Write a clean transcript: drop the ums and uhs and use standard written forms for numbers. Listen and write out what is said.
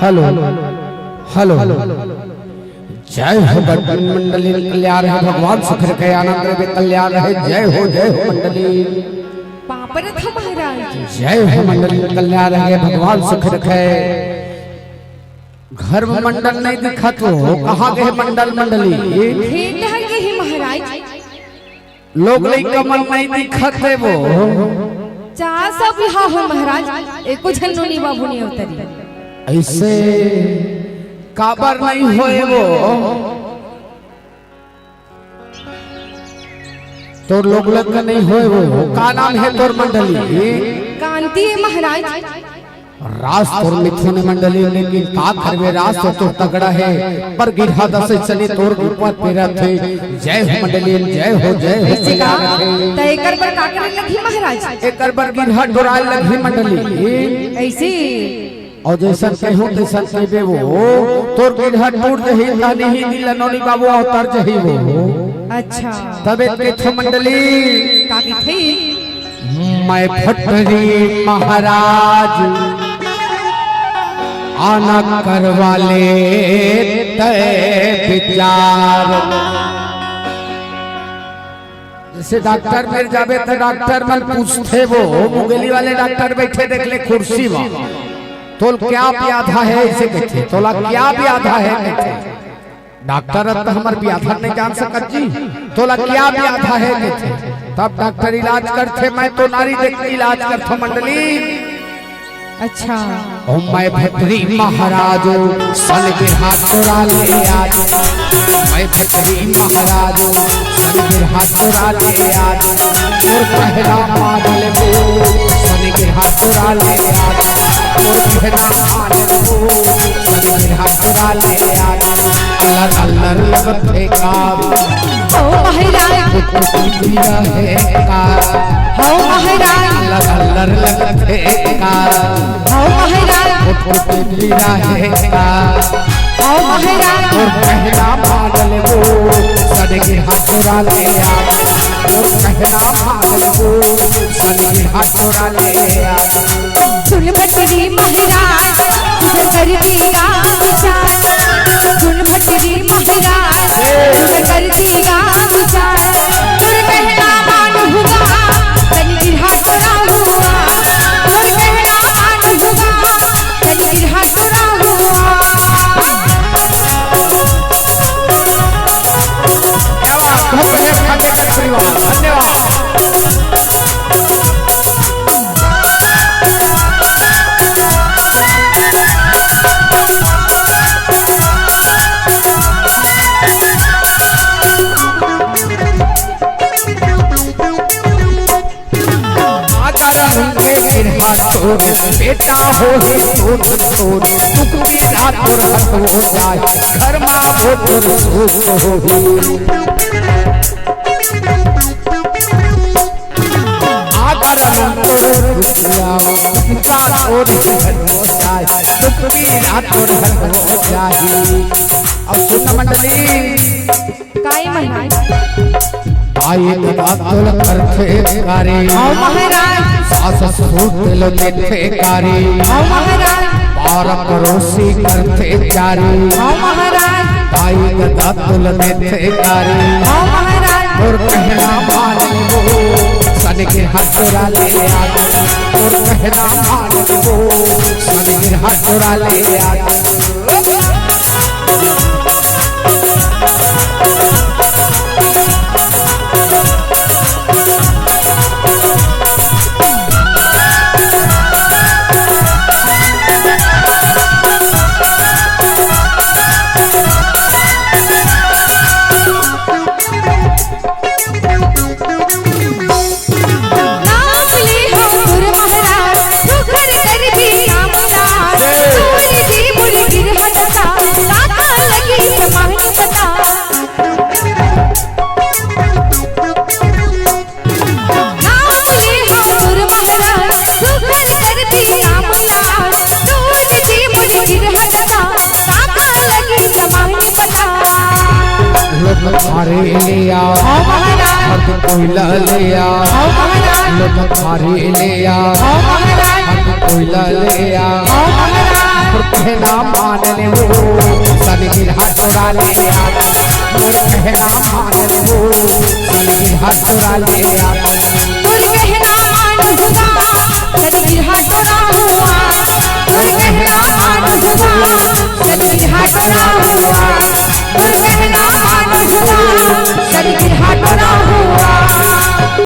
Hello hello जय हो मंडली कल्याण है भगवान सुख रखे आनंद रहे कल्याण है जय हो मंडली पापरथ महाराज जय हो मंडली कल्याण है भगवान सुख रखे। घर में मंडल नहीं दिखा तो कहाँ गए मंडल मंडली ही महाराज लोग नहीं कमल नहीं दिखते वो चाह सब यहाँ हो महाराज एको झन्नोनी बाबू नहीं उतरी ऐसे काबर नहीं होए वो तो लोग लग नहीं होए वो का नाम है तोर मंडली कांति है महाराज रास तोर मिथुन मंडली लेकिन का करवे रास तो तगड़ा है पर गिरहा दस चले तोर ऊपर पेरा थे जय हो मंडली जय हो तय कर पर का करने लगी महाराज एकर पर गिरहा डोराए लगी मंडली ऐसे और जैसा कहूं तैसा कहबे वो तोर गिरहा टूट जही तानी ही नीलनोनी बाबू अवतार जही वो अच्छा तबे के थो मंडली का भी थी मैं भट्टरी महाराज आना करवा ले तय विचार जैसे डॉक्टर मिल जावे तो डॉक्टर मन पूछते वो मुगली वाले डॉक्टर बैठे देख ले कुर्सी वहां तोल क्या व्याधा है इसे कहते तोला क्या व्याधा है कहते डॉक्टर तो हमार व्याधा नहीं जान सकत जी तोला क्या व्याधा है कहते तब डॉक्टर इलाज करते मैं तो नारी देख इलाज करता मंडली अच्छा ओ मैं भट्टरी महाराज सन के हाथ चुरा ले आज मैं भट्टरी महाराज सन के हाथ चुरा ले आज और पहला माडल वो सन के हाथ चुरा ले आज और पहला माडल वो सन के हाथ चुरा ले आज अल्लाह अल्लाह लगते का ओ महाराज दिया है का हो महाराज अल्लाह अल्लाह लगते का हो महाराज दिया है का हो महाराज और पहला माडल वो सन के हाथ चुरा ले आज और पहला माडल वो सन के हाथ चुरा ले आज सुन भट्टरी महाराज तुझे कर देगा विचार सुन भट्टरी महाराज तुझे कर देगा विचार तुर कहना मान होगा तन गिरहा टोरा हुआ तुर कहना मान होगा तन गिरहा टोरा हुआ धन्यवाद बेटा हो ही तोर टुकड़ी रात और हट हो जाए घर माँ वो तोर सुख हो आगर और हो जाए टुकड़ी रात और हट हो जाए। अब सुन मंडली काय महाराज आये बातल करते कारी आओ महाराज सास ससुर देते कारी आओ महाराज पार पड़ोसी करते चारी आओ महाराज आये बातल देते कारी आओ महाराज और कहना मान वो सन के हाथ चुरा ले आज और कहना मान वो सन के हाथ चुरा ले आज नाम ले हो गुरु महाराज तू घर कोयला ले आ लोग थारी ले आ कोयला ले आ और कहना मान ले वो सन गिरहा चोरा ले आ और कहना मान ले वो सन गिरहा चोरा ले आ और कहना मान हुआ सन गिरहा चोरा हुआ और कहना मान हुआ सन गिरहा चोरा हुआ और कहना मान हुआ सन गिरहा चोरा